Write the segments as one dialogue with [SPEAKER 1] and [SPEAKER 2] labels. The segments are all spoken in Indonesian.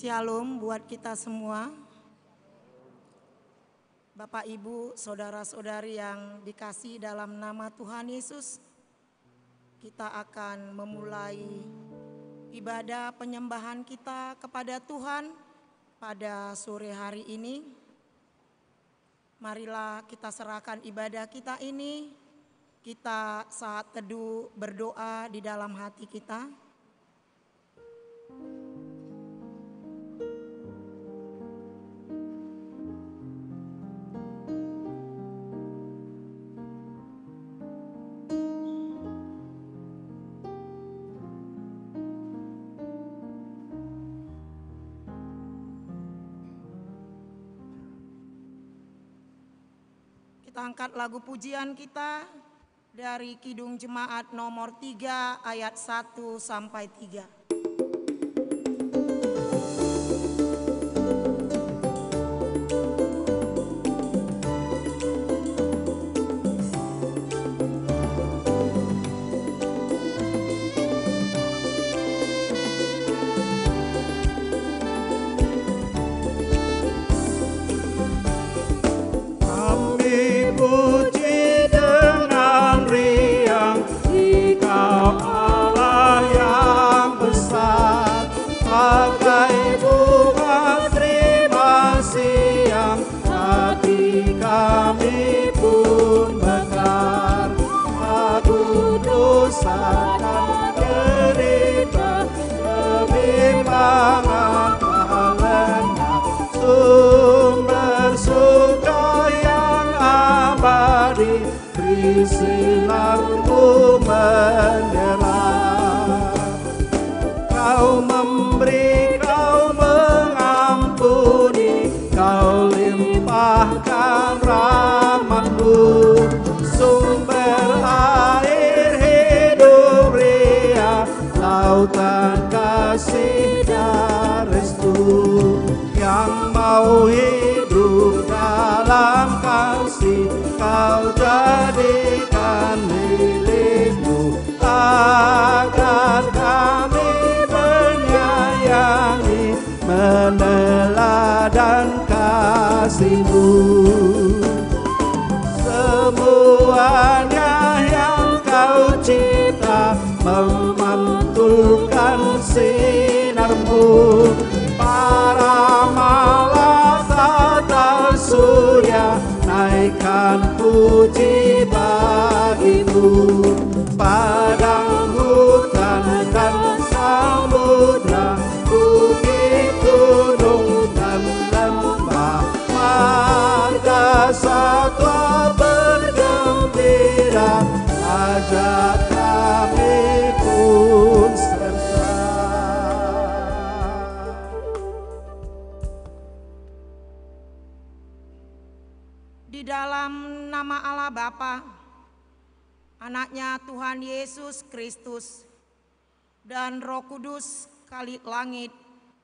[SPEAKER 1] Shalom buat kita semua. Bapak, Ibu, saudara-saudari yang dikasihi dalam nama Tuhan Yesus, kita akan memulai ibadah penyembahan kita kepada Tuhan pada sore hari ini. Marilah kita serahkan ibadah kita ini, kita saat teduh berdoa di dalam hati kita. Kita angkat lagu pujian kita dari Kidung Jemaat nomor 3 ayat 1 sampai 3.
[SPEAKER 2] Sinarmu menyerah, Kau memberi, Kau mengampuni, Kau limpahkan rahmat-Mu, sumber air hidup ria, lautan kasih dan restu, yang mau hidup dalam kasih Kau jadikan milik-Mu, agar kami menyayangi, meneladan kasih-Mu. Semuanya yang Kau cipta memantulkan sinar-Mu, para malaikat surya naikkan puji bagi-Mu, padang hutan dan samudra, bukit gunung dan lembah, marga satwa bergembira, hajat kami pun serta.
[SPEAKER 1] Di dalam nama Allah Bapa, Anaknya Tuhan Yesus Kristus, dan Roh Kudus, Khalik langit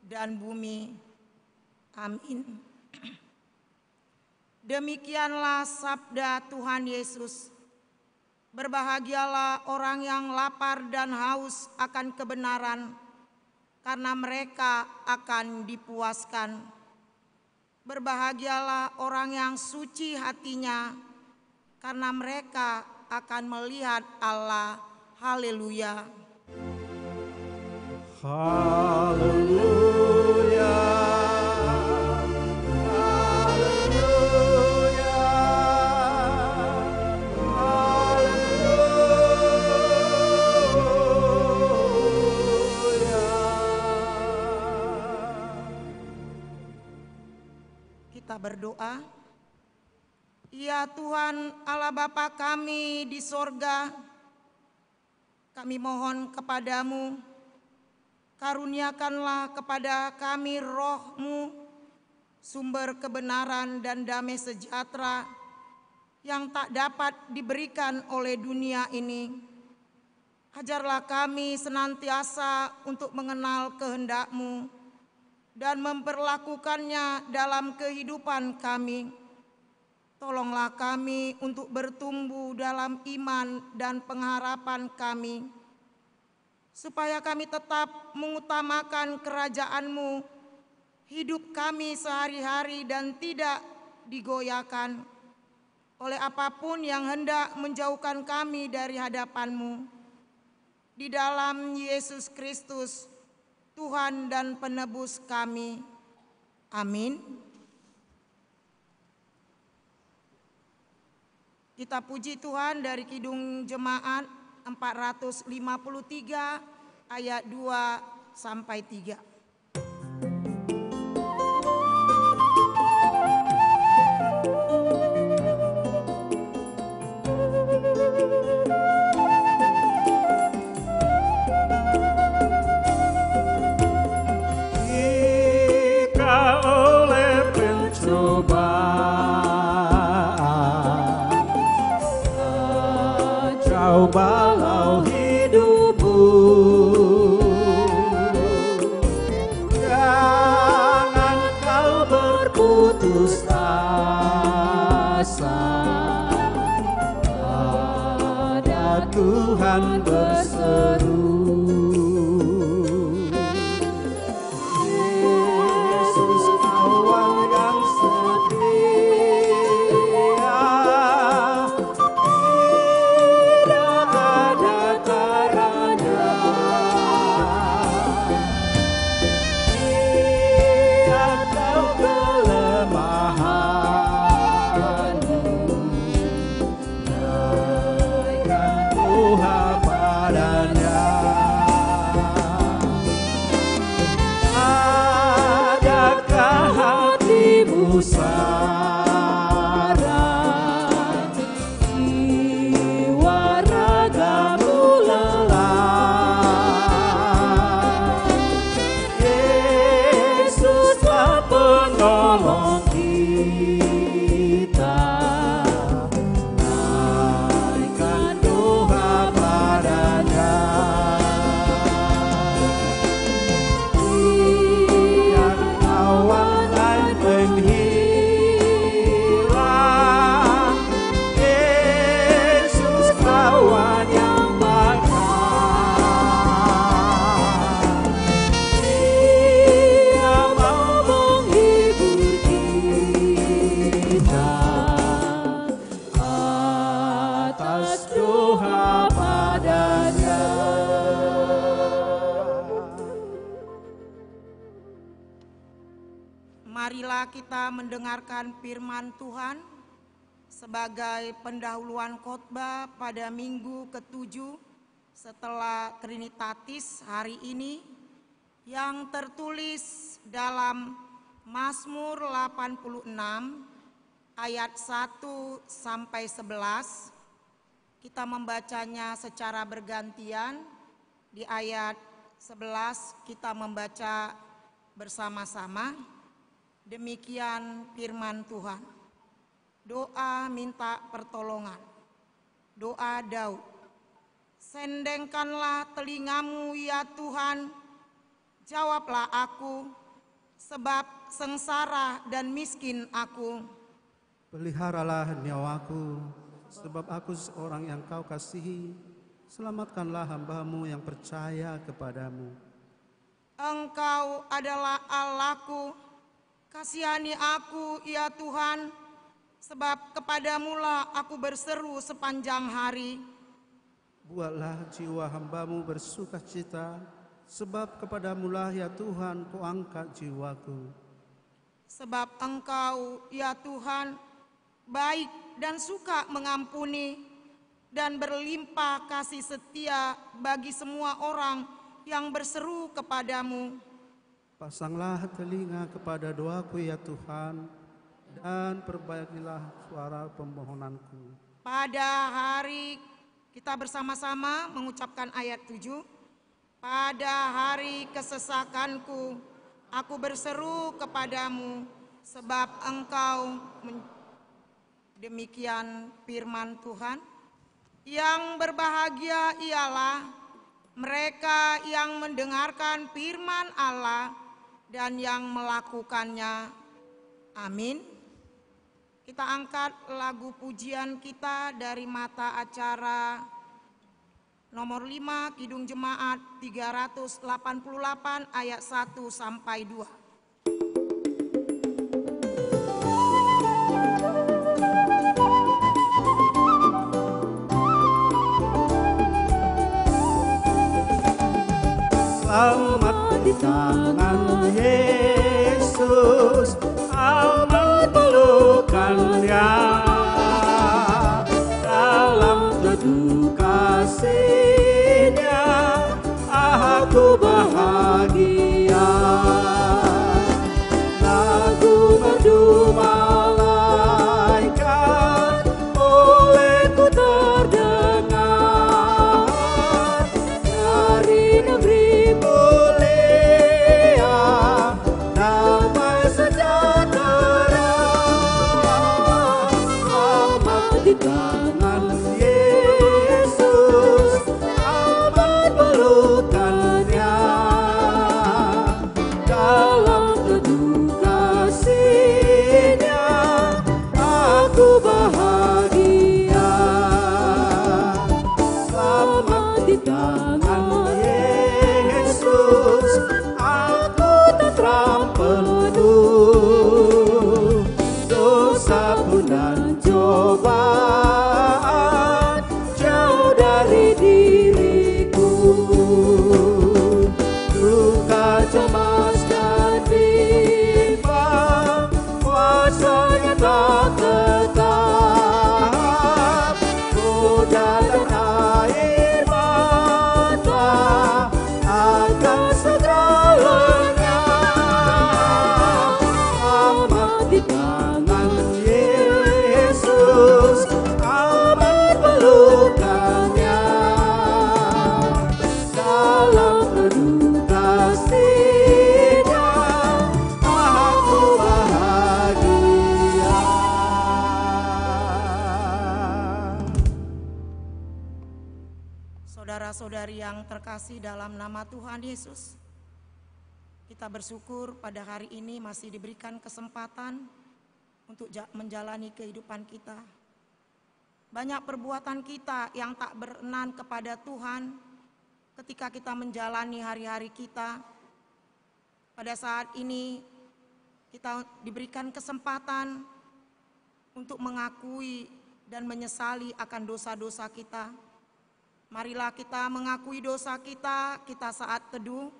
[SPEAKER 1] dan bumi. Amin. Demikianlah sabda Tuhan Yesus. Berbahagialah orang yang lapar dan haus akan kebenaran, karena mereka akan dipuaskan. Berbahagialah orang yang suci hatinya, karena mereka akan melihat Allah. Haleluya.
[SPEAKER 2] Haleluya. Haleluya. Haleluya.
[SPEAKER 1] Kita berdoa. Ya Tuhan Allah Bapa kami di sorga, kami mohon kepadamu, karuniakanlah kepada kami roh-Mu, sumber kebenaran dan damai sejahtera yang tak dapat diberikan oleh dunia ini. Ajarlah kami senantiasa untuk mengenal kehendak-Mu dan memperlakukannya dalam kehidupan kami. Tolonglah kami untuk bertumbuh dalam iman dan pengharapan kami, supaya kami tetap mengutamakan kerajaan-Mu hidup kami sehari-hari dan tidak digoyahkan oleh apapun yang hendak menjauhkan kami dari hadapan-Mu. Di dalam Yesus Kristus, Tuhan dan Penebus kami. Amin. Kita puji Tuhan dari Kidung Jemaat 453 ayat 2 sampai 3.
[SPEAKER 2] Balau hidupmu, jangan kau berputus asa, pada Tuhan berseru. Yesus kawan yang setia,
[SPEAKER 1] marilah kita mendengarkan firman Tuhan sebagai pendahuluan khotbah pada minggu ke-7 setelah Trinitatis hari ini yang tertulis dalam Mazmur 86 ayat 1 sampai 11. Kita membacanya secara bergantian. Di ayat 11 kita membaca bersama-sama. Demikian firman Tuhan. Doa minta pertolongan. Doa Daud. Sendengkanlah telingamu ya Tuhan, jawablah aku, sebab sengsara dan miskin aku.
[SPEAKER 2] Peliharalah nyawaku, sebab aku seorang yang kau kasihi. Selamatkanlah hamba-Mu yang percaya kepadamu.
[SPEAKER 1] Engkau adalah Allahku, kasihani aku ya Tuhan, sebab kepadamu-lah aku berseru sepanjang hari.
[SPEAKER 2] Buatlah jiwa hamba-Mu bersuka cita, sebab kepadamu-lah ya Tuhan ku angkat jiwaku.
[SPEAKER 1] Sebab Engkau ya Tuhan baik dan suka mengampuni, dan berlimpah kasih setia bagi semua orang yang berseru kepadamu.
[SPEAKER 2] Pasanglah telinga kepada doaku ya Tuhan, dan perbaikilah suara permohonanku.
[SPEAKER 1] Pada hari kita bersama-sama mengucapkan ayat 7. Pada hari kesesakanku, aku berseru kepadamu, sebab Engkau demikian firman Tuhan. Yang berbahagia ialah mereka yang mendengarkan firman Allah dan yang melakukannya. Amin. Kita angkat lagu pujian kita dari mata acara nomor 5 Kidung Jemaat 388 ayat 1 sampai 2.
[SPEAKER 2] tangan Yesus, aman pelukannya. Dalam teduh kasih-Nya, aku bahagia. Lagu merdu malaikat olehku terdengar dari negeri mulia, damai sejahtera. Selamat di tangan Yesus, aman pelukannya. Dalam teduh kasih-Nya, aku bahagia. Selamat di tangan Yesus, aku tentram penuh. Dosa pun dan cobaan jauh dari diriku. Duka, cemas, dan bimbang, kuasanya tak tetap. Goda dan air mata akan segera lenyap. Aman di tangan Yesus, aman pelukannya. Dalam teduh kasih-Nya, aku bahagia.
[SPEAKER 1] Saudara-saudari yang terkasih dalam nama Tuhan Yesus, kita bersyukur pada hari ini masih diberikan kesempatan untuk menjalani kehidupan kita. Banyak perbuatan kita yang tak berkenan kepada Tuhan ketika kita menjalani hari-hari kita. Pada saat ini kita diberikan kesempatan untuk mengakui dan menyesali akan dosa-dosa kita. Marilah kita mengakui dosa kita saat teduh.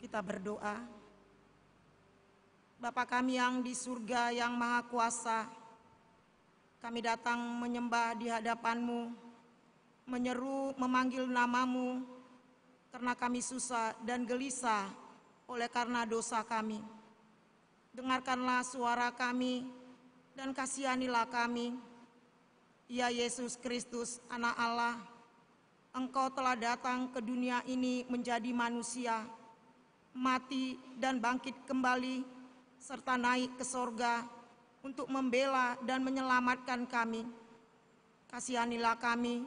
[SPEAKER 1] Kita berdoa. Bapa kami yang di surga yang maha kuasa, kami datang menyembah di hadapan-Mu, menyeru memanggil nama-Mu, karena kami susah dan gelisah oleh karena dosa kami. Dengarkanlah suara kami dan kasihanilah kami. Ya Yesus Kristus, Anak Allah, Engkau telah datang ke dunia ini menjadi manusia, mati dan bangkit kembali, serta naik ke sorga untuk membela dan menyelamatkan kami. Kasihanilah kami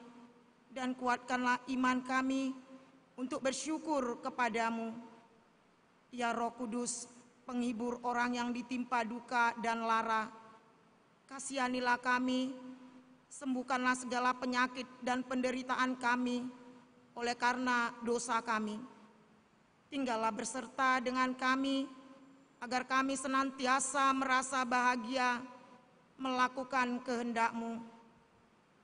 [SPEAKER 1] dan kuatkanlah iman kami untuk bersyukur kepadamu. Ya Roh Kudus, penghibur orang yang ditimpa duka dan lara, kasihanilah kami, sembuhkanlah segala penyakit dan penderitaan kami oleh karena dosa kami. Tinggallah berserta dengan kami, agar kami senantiasa merasa bahagia melakukan kehendak-Mu.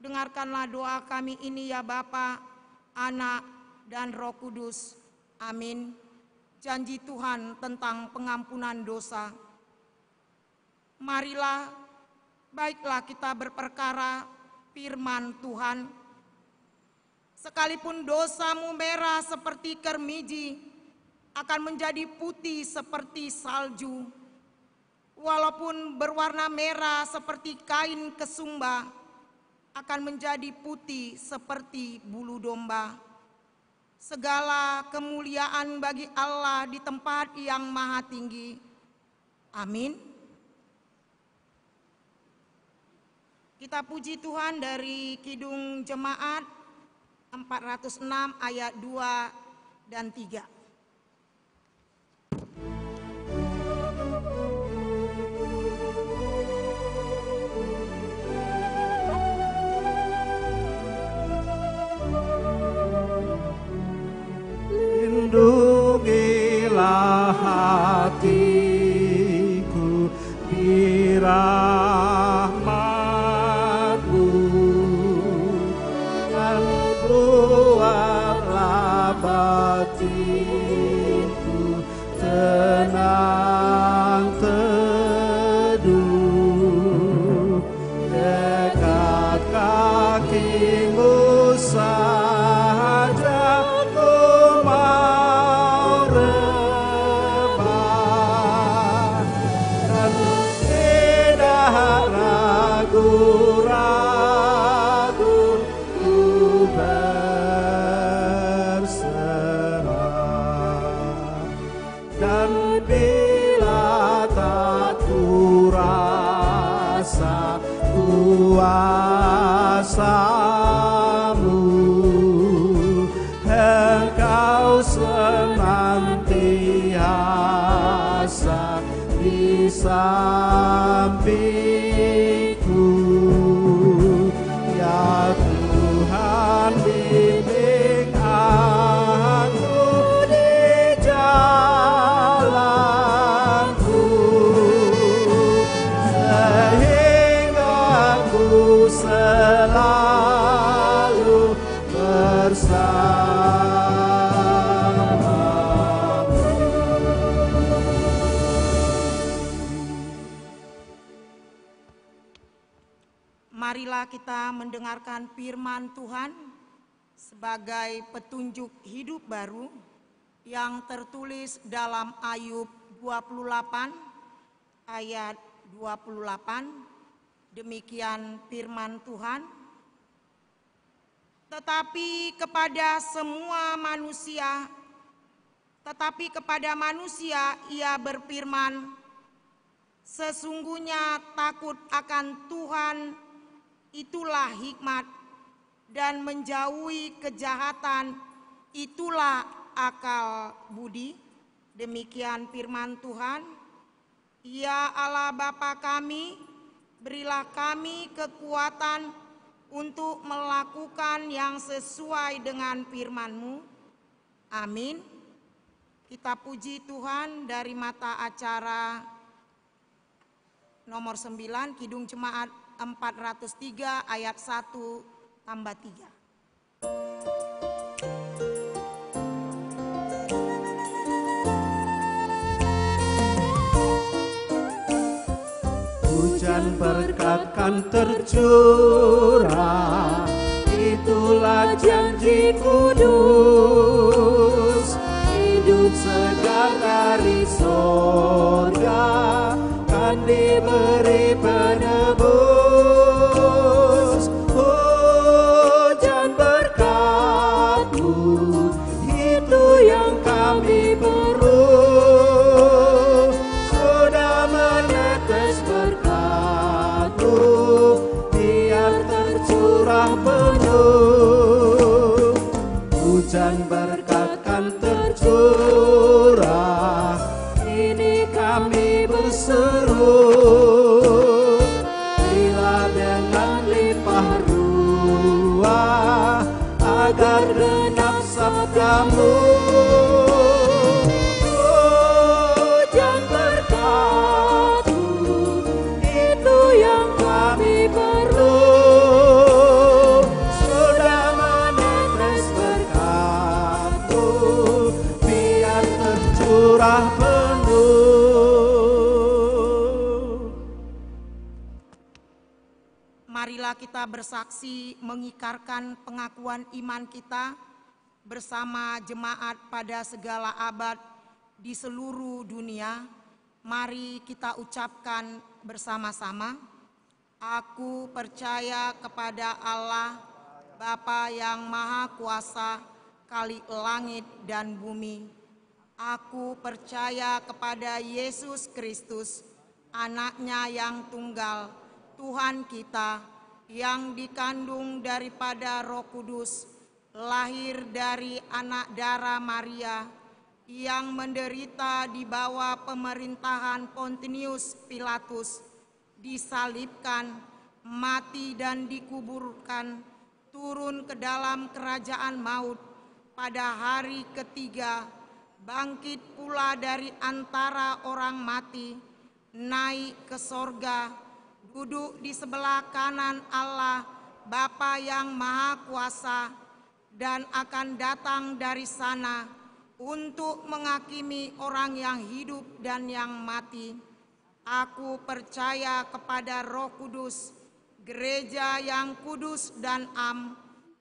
[SPEAKER 1] Dengarkanlah doa kami ini ya Bapa, Anak, dan Roh Kudus. Amin. Janji Tuhan tentang pengampunan dosa. Marilah, baiklah kita berperkara firman Tuhan. Sekalipun dosamu merah seperti kermiji, akan menjadi putih seperti salju. Walaupun berwarna merah seperti kain kesumba, akan menjadi putih seperti bulu domba. Segala kemuliaan bagi Allah di tempat yang maha tinggi. Amin. Kita puji Tuhan dari Kidung Jemaat 406 ayat 2 dan 3.
[SPEAKER 2] Lindungilah hatiku di rahmat-Mu, dan buatlah batinku tenang teduh dekat kaki-Mu saja. Ku mau rebah dan tidak ragu-ragu, ku berserah. Dan bila tak ku rasa kuasa-Mu, Engkau senantiasa di sampingku. Ya Tuhan, bimbing aku di jalanku, sehingga ku selalu bersama.
[SPEAKER 1] Marilah kita mendengarkan firman Tuhan sebagai petunjuk hidup baru yang tertulis dalam Ayub 28 ayat 28. Demikian firman Tuhan. Tetapi kepada manusia ia berfirman, sesungguhnya takut akan Tuhan itulah hikmat, dan menjauhi kejahatan itulah akal budi. Demikian firman Tuhan. Ya Allah Bapa kami, berilah kami kekuatan untuk melakukan yang sesuai dengan firman-Mu. Amin. Kita puji Tuhan dari mata acara nomor 9, Kidung Jemaat 403 ayat 1 tambah 3.
[SPEAKER 2] Hujan berkat kan tercurah, itulah janji kudus. Hidup segar dari sorga kan diberi penebus. Hujan berkat-Mu, itu yang kami perlu. Sudah menetes berkat-Mu, biar tercurah penuh. Hujan berkat kan tercurah, ini kami berseru. Bila dengan limpah ruah, agar genap sabda-Mu. Hujan berkat-Mu, itu yang kami perlu. Sudah menetes berkat-Mu, biar tercurah penuh.
[SPEAKER 1] Marilah kita bersaksi mengikarkan pengakuan iman kita bersama jemaat pada segala abad di seluruh dunia. Mari kita ucapkan bersama-sama. Aku percaya kepada Allah, Bapa yang Maha Kuasa, Khalik langit dan bumi. Aku percaya kepada Yesus Kristus, Anak-Nya yang tunggal, Tuhan kita, yang dikandung daripada Roh Kudus, lahir dari anak darah Maria, yang menderita di bawah pemerintahan Pontius Pilatus, disalibkan, mati dan dikuburkan, turun ke dalam kerajaan maut, pada hari ketiga bangkit pula dari antara orang mati, naik ke sorga, duduk di sebelah kanan Allah Bapa yang Maha Kuasa, dan akan datang dari sana untuk menghakimi orang yang hidup dan yang mati. Aku percaya kepada Roh Kudus, gereja yang kudus dan am,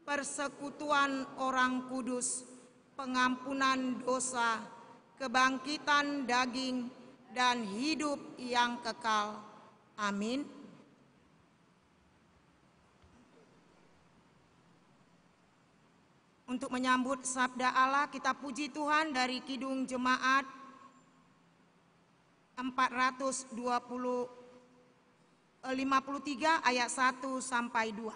[SPEAKER 1] persekutuan orang kudus, pengampunan dosa, kebangkitan daging, dan hidup yang kekal. Amin. Untuk menyambut sabda Allah, kita puji Tuhan dari Kidung Jemaat 453 ayat 1 sampai 2.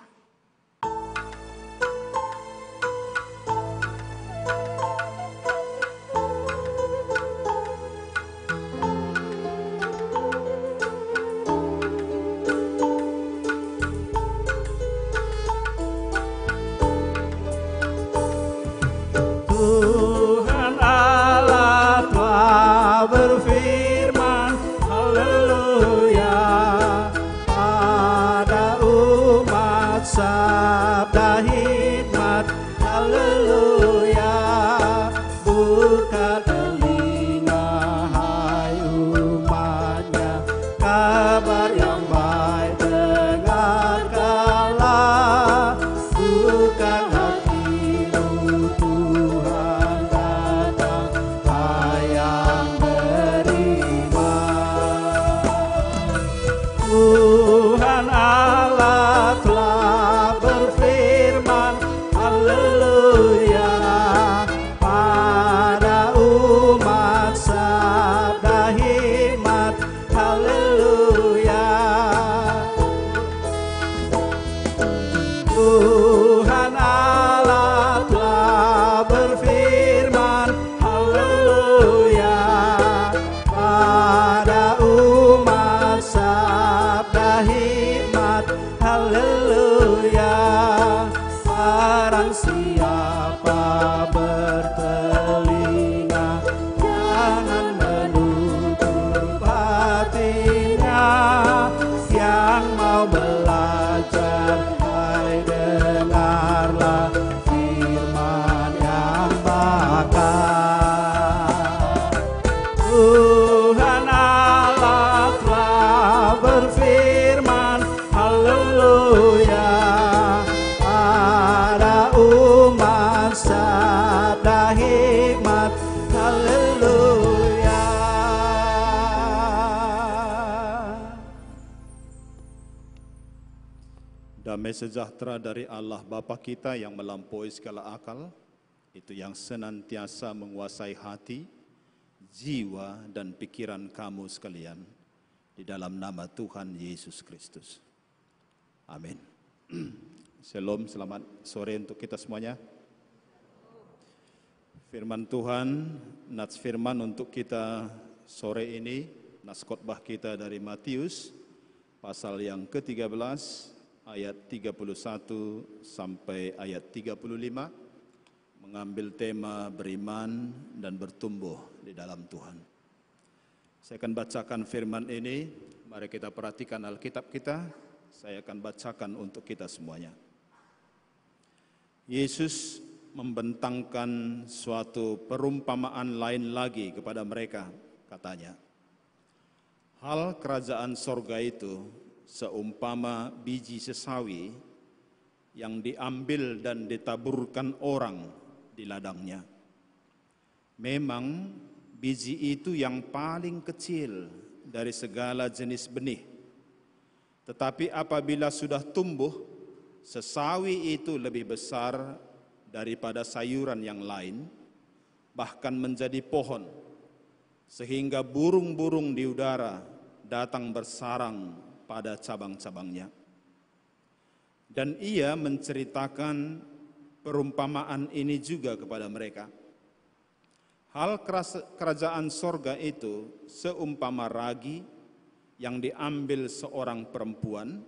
[SPEAKER 2] Tuhan Allah telah berfirman, haleluya, pada umat sabda hikmat, haleluya, buka telinga hai umatnya, kabar yang baik dengarkanlah, bukan Tuhan Allah telah berfirman, haleluya, pada umat sabda hikmat, haleluya. Tuhan Allah telah berfirman, haleluya, pada umat sabda hikmat, haleluya. Barang siapa bertelinga, jangan menutup hatinya, yang mau belajar, hai dengarlah firman yang bakar. Tuhan Allah telah berfirman, haleluya, pada umat sabda hikmat, haleluya.
[SPEAKER 3] Damai sejahtera dari Allah Bapa kita yang melampaui segala akal, itu yang senantiasa menguasai hati, jiwa, dan pikiran kamu sekalian, di dalam nama Tuhan Yesus Kristus. Amin. Shalom, selamat sore untuk kita semuanya. Firman Tuhan, nats firman untuk kita sore ini, nats khotbah kita dari Matius, pasal yang ke-13, ayat 31 sampai ayat 35, mengambil tema beriman dan bertumbuh di dalam Tuhan. Saya akan bacakan firman ini, mari kita perhatikan Alkitab kita, saya akan bacakan untuk kita semuanya. Yesus membentangkan suatu perumpamaan lain lagi kepada mereka, katanya, hal kerajaan sorga itu seumpama biji sesawi yang diambil dan ditaburkan orang di ladangnya. Memang biji itu yang paling kecil dari segala jenis benih. Tetapi apabila sudah tumbuh, sesawi itu lebih besar daripada sayuran yang lain, bahkan menjadi pohon, sehingga burung-burung di udara datang bersarang pada cabang-cabangnya. Dan ia menceritakan perumpamaan ini juga kepada mereka. Hal kerajaan sorga itu seumpama ragi yang diambil seorang perempuan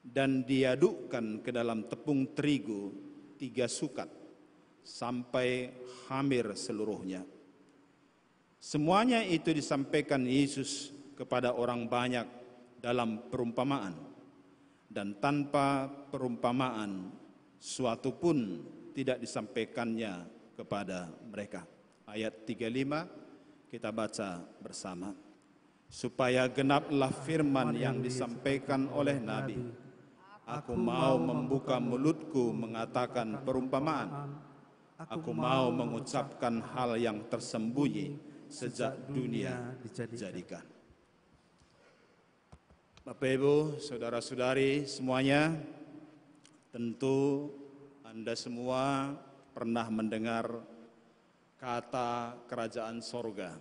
[SPEAKER 3] dan diadukkan ke dalam tepung terigu 3 sukat sampai hamir seluruhnya. Semuanya itu disampaikan Yesus kepada orang banyak dalam perumpamaan, dan tanpa perumpamaan suatu pun tidak disampaikannya kepada mereka. Ayat 35 kita baca bersama. Supaya genaplah firman yang disampaikan oleh Nabi, aku mau membuka mulutku mengatakan perumpamaan, aku mau mengucapkan hal yang tersembunyi sejak dunia dijadikan. Bapak Ibu, saudara-saudari semuanya, tentu Anda semua pernah mendengar kata kerajaan sorga.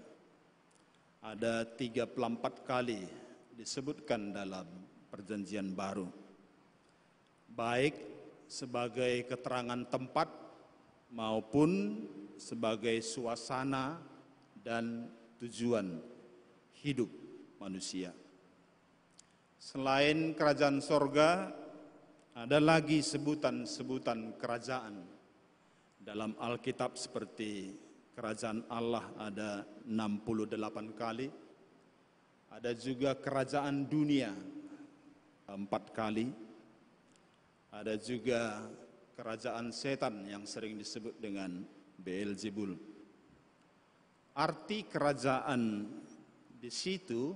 [SPEAKER 3] Ada 34 kali disebutkan dalam Perjanjian Baru, baik sebagai keterangan tempat maupun sebagai suasana dan tujuan hidup manusia. Selain kerajaan sorga, ada lagi sebutan-sebutan kerajaan dalam Alkitab, seperti kerajaan Allah ada 68 kali, ada juga kerajaan dunia 4 kali, ada juga kerajaan setan yang sering disebut dengan Beelzebul. Arti kerajaan di situ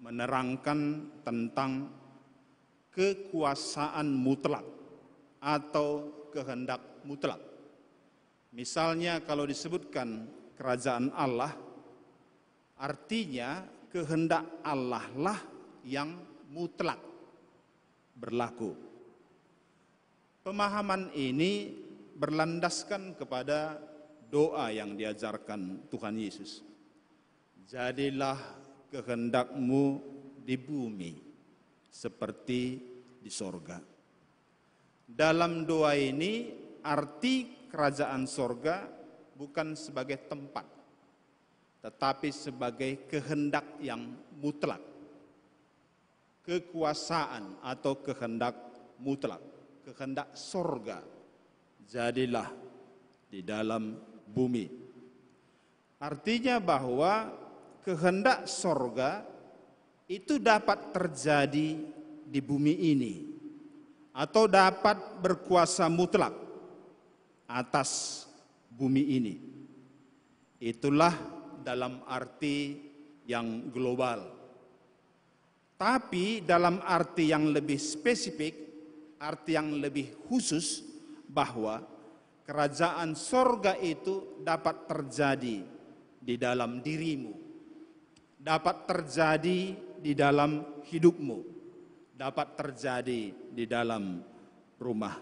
[SPEAKER 3] menerangkan tentang kekuasaan mutlak atau kehendak mutlak. Misalnya kalau disebutkan kerajaan Allah, artinya kehendak Allah lah yang mutlak berlaku. Pemahaman ini berlandaskan kepada doa yang diajarkan Tuhan Yesus. Jadilah kehendakmu di bumi seperti di sorga. Dalam doa ini arti kerajaan sorga bukan sebagai tempat, tetapi sebagai kehendak yang mutlak. Kekuasaan atau kehendak mutlak, kehendak sorga, jadilah di dalam bumi. Artinya bahwa kehendak sorga itu dapat terjadi di bumi ini, atau dapat berkuasa mutlak atas bumi ini. Itulah dalam arti yang global. Tapi dalam arti yang lebih spesifik, arti yang lebih khusus, bahwa kerajaan sorga itu dapat terjadi di dalam dirimu, dapat terjadi di dalam hidupmu, dapat terjadi di dalam rumah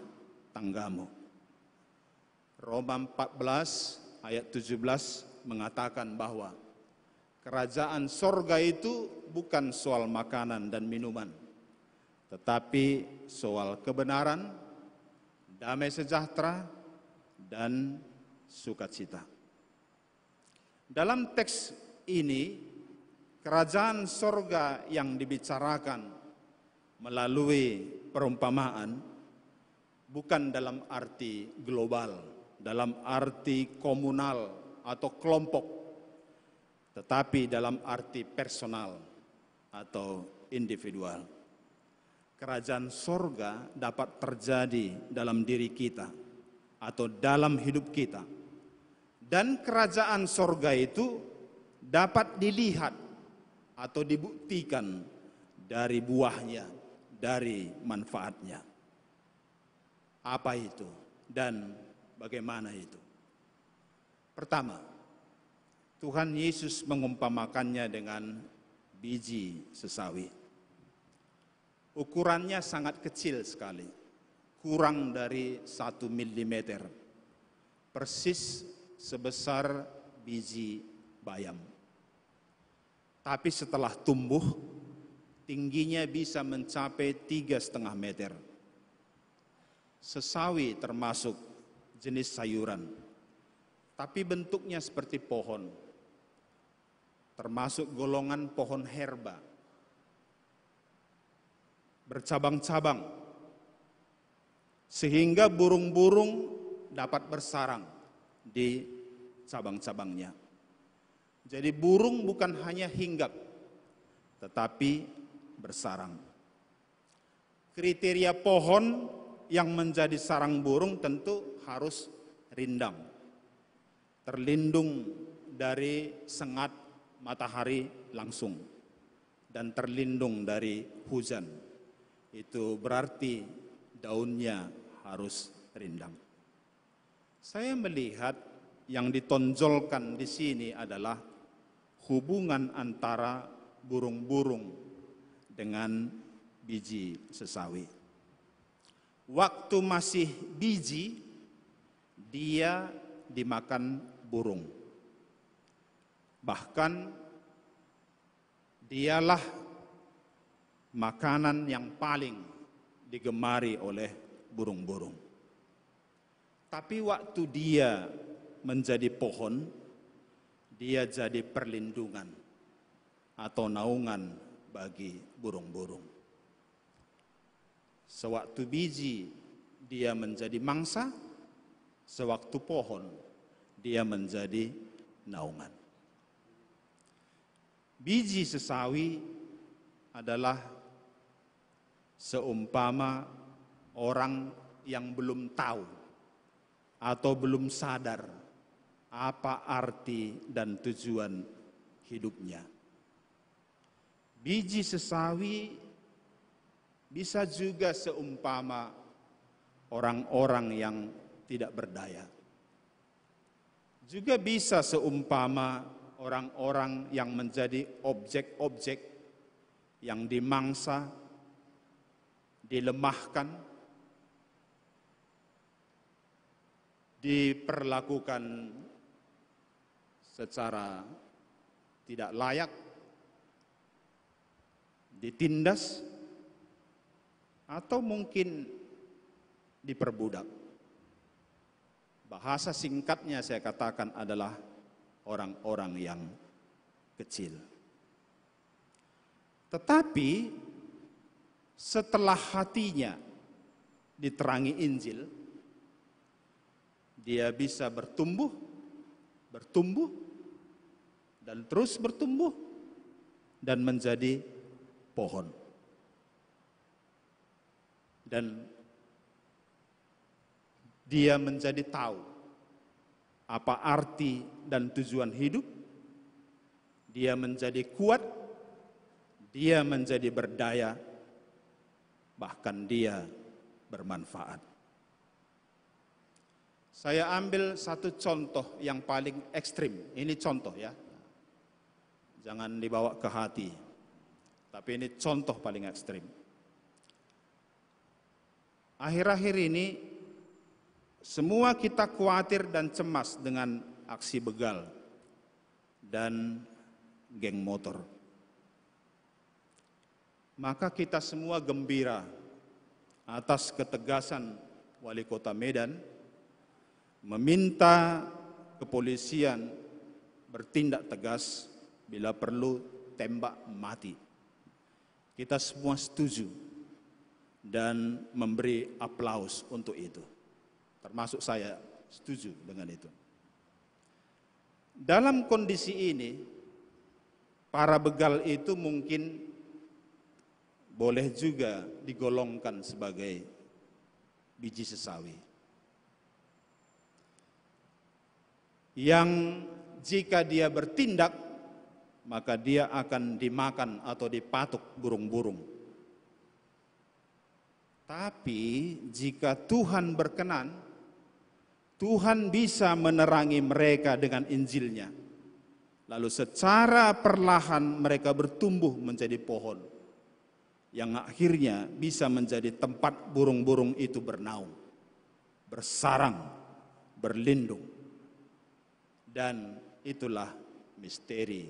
[SPEAKER 3] tanggamu. Roma 14 ayat 17 mengatakan bahwa kerajaan sorga itu bukan soal makanan dan minuman, tetapi soal kebenaran, damai sejahtera, dan sukacita. Dalam teks ini, kerajaan sorga yang dibicarakan melalui perumpamaan bukan dalam arti global, dalam arti komunal atau kelompok, tetapi dalam arti personal atau individual. Kerajaan sorga dapat terjadi dalam diri kita atau dalam hidup kita. Dan kerajaan sorga itu dapat dilihat atau dibuktikan dari buahnya, dari manfaatnya. Apa itu dan bagaimana itu? Pertama, Tuhan Yesus mengumpamakannya dengan biji sesawi. Ukurannya sangat kecil sekali, kurang dari 1 milimeter, persis sebesar biji bayam. Tapi setelah tumbuh, tingginya bisa mencapai 3,5 meter. Sesawi termasuk jenis sayuran, tapi bentuknya seperti pohon, termasuk golongan pohon herba, bercabang-cabang, sehingga burung-burung dapat bersarang di cabang-cabangnya. Jadi burung bukan hanya hinggap, tetapi bersarang. Kriteria pohon yang menjadi sarang burung tentu harus rindang, terlindung dari sengat matahari langsung, dan terlindung dari hujan. Itu berarti daunnya harus rindang. Saya melihat yang ditonjolkan di sini adalah hubungan antara burung-burung dengan biji sesawi. Waktu masih biji, dia dimakan burung. Bahkan dialah makanan yang paling digemari oleh burung-burung. Tapi waktu dia menjadi pohon, dia jadi perlindungan atau naungan bagi burung-burung. Sewaktu biji dia menjadi mangsa, sewaktu pohon dia menjadi naungan. Biji sesawi adalah seumpama orang yang belum tahu atau belum sadar apa arti dan tujuan hidupnya. Biji sesawi bisa juga seumpama orang-orang yang tidak berdaya. Juga bisa seumpama orang-orang yang menjadi objek-objek yang dimangsa, dilemahkan, diperlakukan secara tidak layak, ditindas, atau mungkin diperbudak. Bahasa singkatnya saya katakan adalah orang-orang yang kecil. Tetapi setelah hatinya diterangi Injil, dia bisa bertumbuh, dan terus bertumbuh, dan menjadi pohon. Dan dia menjadi tahu apa arti dan tujuan hidup, dia menjadi kuat, dia menjadi berdaya, bahkan dia bermanfaat. Saya ambil satu contoh yang paling ekstrim, ini contoh ya, jangan dibawa ke hati, tapi ini contoh paling ekstrim. Akhir-akhir ini semua kita khawatir dan cemas dengan aksi begal dan geng motor. Maka kita semua gembira atas ketegasan Wali Kota Medan meminta kepolisian bertindak tegas, bila perlu tembak mati. Kita semua setuju dan memberi aplaus untuk itu. Termasuk saya setuju dengan itu. Dalam kondisi ini, para begal itu mungkin boleh juga digolongkan sebagai biji sesawi. Yang jika dia bertindak, maka dia akan dimakan atau dipatuk burung-burung. Tapi jika Tuhan berkenan, Tuhan bisa menerangi mereka dengan Injilnya. Lalu secara perlahan mereka bertumbuh menjadi pohon, yang akhirnya bisa menjadi tempat burung-burung itu bernaung, bersarang, berlindung. Dan itulah misteri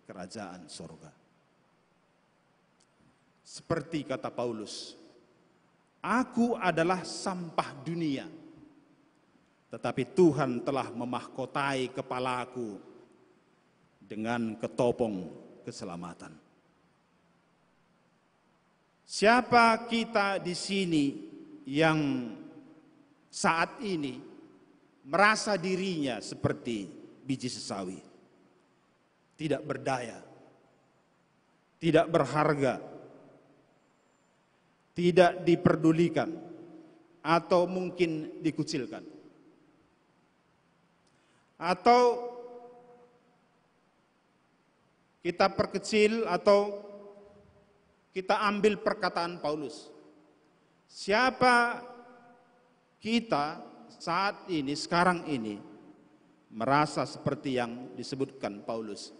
[SPEAKER 3] kerajaan sorga. Seperti kata Paulus, Aku adalah sampah dunia, tetapi Tuhan telah memahkotai kepalaku dengan ketopong keselamatan. Siapa kita di sini yang saat ini merasa dirinya seperti biji sesawi, tidak berdaya, tidak berharga, tidak diperdulikan, atau mungkin dikucilkan? Atau kita perkecil atau kita ambil perkataan Paulus. Siapa kita saat ini, sekarang ini, merasa seperti yang disebutkan Paulus,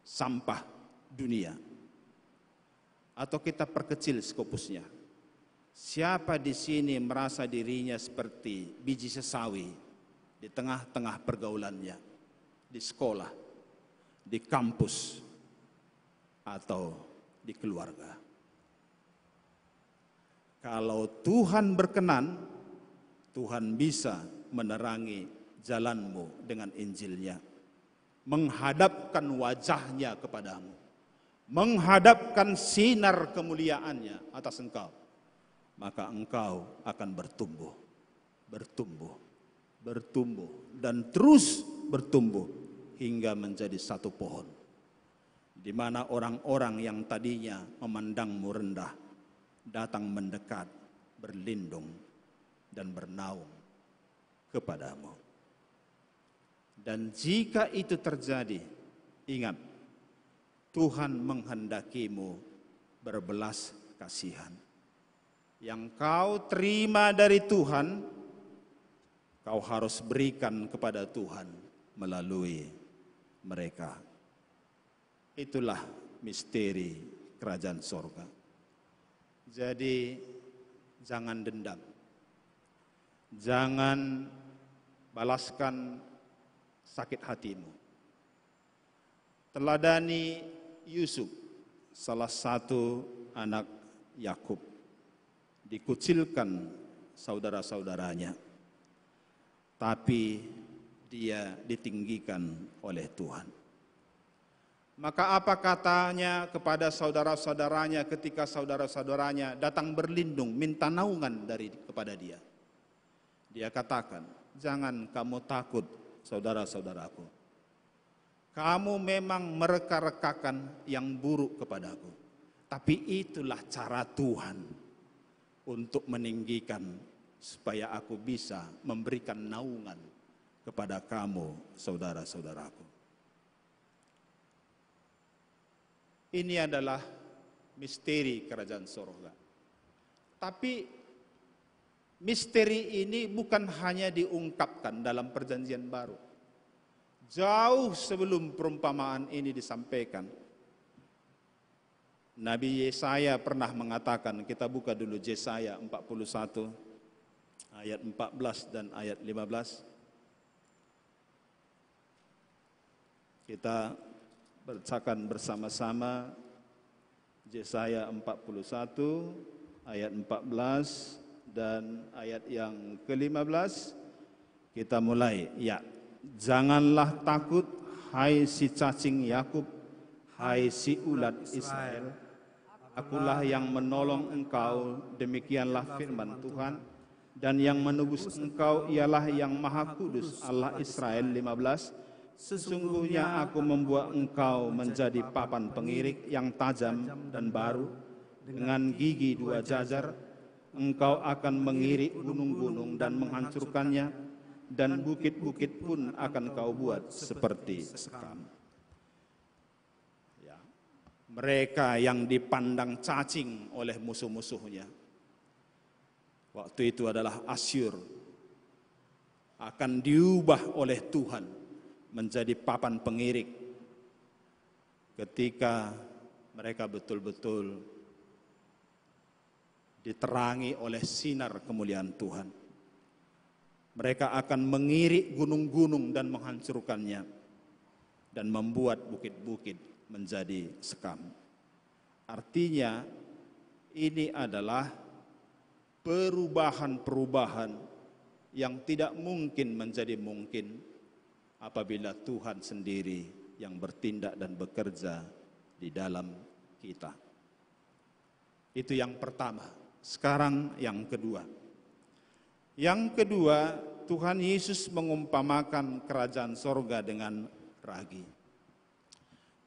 [SPEAKER 3] sampah dunia? Atau kita perkecil skopusnya. Siapa di sini merasa dirinya seperti biji sesawi di tengah-tengah pergaulannya, di sekolah, di kampus, atau di keluarga? Kalau Tuhan berkenan, Tuhan bisa menerangi jalanmu dengan Injilnya, menghadapkan wajahnya kepadamu, menghadapkan sinar kemuliaannya atas engkau, maka engkau akan bertumbuh, bertumbuh, bertumbuh, dan terus bertumbuh hingga menjadi satu pohon, di mana orang-orang yang tadinya memandangmu rendah datang mendekat, berlindung, dan bernaung kepadamu. Dan jika itu terjadi, ingat, Tuhan menghendakimu berbelas kasihan. Yang kau terima dari Tuhan, kau harus berikan kepada Tuhan melalui mereka. Itulah misteri kerajaan sorga. Jadi jangan dendam, jangan balaskan sakit hatimu. Teladani Yusuf, salah satu anak Yakub, dikucilkan saudara-saudaranya, tapi dia ditinggikan oleh Tuhan. Maka apa katanya kepada saudara-saudaranya ketika saudara-saudaranya datang berlindung, minta naungan kepada dia? Dia katakan, jangan kamu takut saudara-saudaraku. Kamu memang mereka-rekakan yang buruk kepadaku, tapi itulah cara Tuhan untuk meninggikan supaya aku bisa memberikan naungan kepada kamu saudara-saudaraku. Ini adalah misteri kerajaan sorga. Tapi misteri ini bukan hanya diungkapkan dalam perjanjian baru. Jauh sebelum perumpamaan ini disampaikan, Nabi Yesaya pernah mengatakan, kita buka dulu Yesaya 41 ayat 14 dan ayat 15. Kita bacakan bersama-sama Yesaya 41 ayat 14 dan ayat yang ke-15. Kita mulai. Ya, janganlah takut hai si cacing Yakub, hai si ulat Israel. Akulah yang menolong engkau, demikianlah firman Tuhan. Dan yang menebus engkau ialah yang Maha Kudus Allah Israel. 15. Sesungguhnya aku membuat engkau menjadi papan pengirik yang tajam dan baru, dengan gigi dua jajar. Engkau akan mengirik gunung-gunung dan menghancurkannya, dan bukit-bukit pun akan kau buat seperti sekam. Ya. Mereka yang dipandang cacing oleh musuh-musuhnya, waktu itu adalah Asyur, akan diubah oleh Tuhan menjadi papan pengirik ketika mereka betul-betul diterangi oleh sinar kemuliaan Tuhan. Mereka akan mengirik gunung-gunung dan menghancurkannya dan membuat bukit-bukit menjadi sekam. Artinya ini adalah perubahan-perubahan yang tidak mungkin menjadi mungkin apabila Tuhan sendiri yang bertindak dan bekerja di dalam kita. Itu yang pertama. Sekarang yang kedua. Yang kedua, Tuhan Yesus mengumpamakan kerajaan sorga dengan ragi.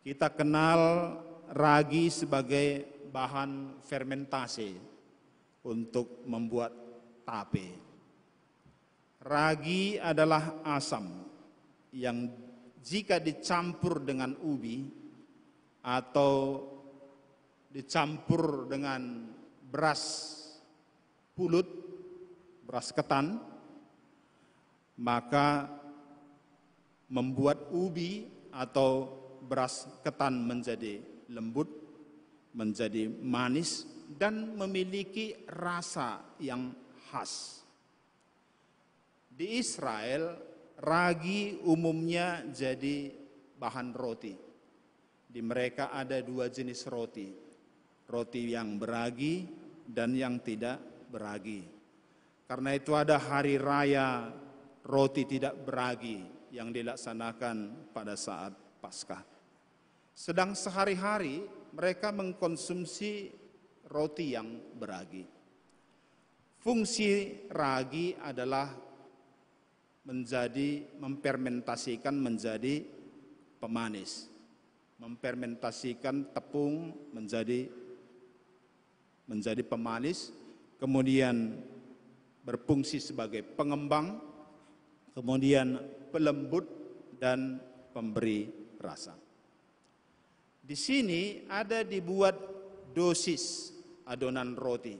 [SPEAKER 3] Kita kenal ragi sebagai bahan fermentasi untuk membuat tape. Ragi adalah asam yang jika dicampur dengan ubi atau dicampur dengan beras pulut, beras ketan, maka membuat ubi atau beras ketan menjadi lembut, menjadi manis, dan memiliki rasa yang khas. Di Israel, ragi umumnya jadi bahan roti. Di mereka ada dua jenis roti. Roti yang beragi dan yang tidak beragi. Karena itu ada hari raya roti tidak beragi yang dilaksanakan pada saat Paskah. Sedang sehari-hari mereka mengkonsumsi roti yang beragi. Fungsi ragi adalah memfermentasikan menjadi pemanis. Memfermentasikan tepung menjadi pemanis, kemudian berfungsi sebagai pengembang, kemudian pelembut dan pemberi rasa. Di sini ada dibuat dosis adonan roti.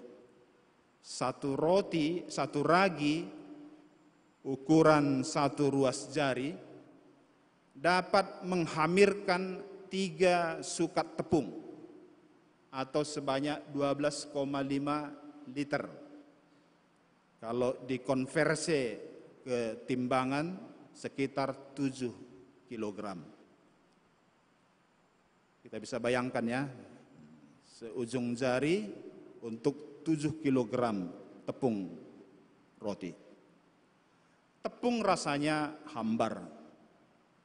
[SPEAKER 3] Satu ragi ukuran satu ruas jari dapat menghamirkan 3 sukat tepung atau sebanyak 12,5 liter. Kalau dikonversi ke timbangan sekitar 7 kilogram. Kita bisa bayangkan ya, seujung jari untuk 7 kilogram tepung roti. Tepung rasanya hambar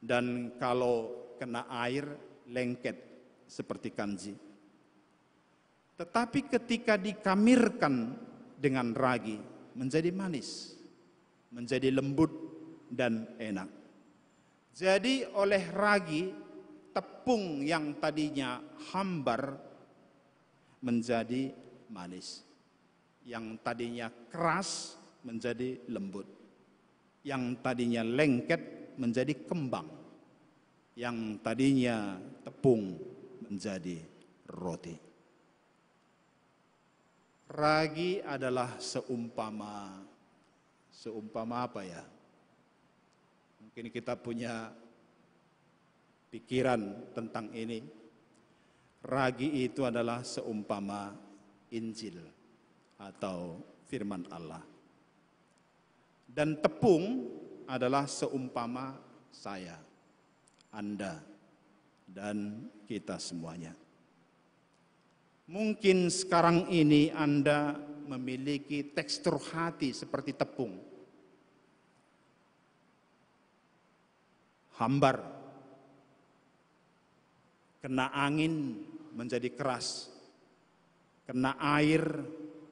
[SPEAKER 3] dan kalau kena air lengket seperti kanji. Tetapi ketika dikamirkan dengan ragi menjadi manis, menjadi lembut dan enak. Jadi oleh ragi, tepung yang tadinya hambar menjadi manis. Yang tadinya keras menjadi lembut. Yang tadinya lengket menjadi kembang. Yang tadinya tepung menjadi roti. Ragi adalah seumpama apa ya? Mungkin kita punya pikiran tentang ini. Ragi itu adalah seumpama Injil atau firman Allah. Dan tepung adalah seumpama saya, Anda, dan kita semuanya. Mungkin sekarang ini Anda memiliki tekstur hati seperti tepung. Hambar, kena angin menjadi keras, kena air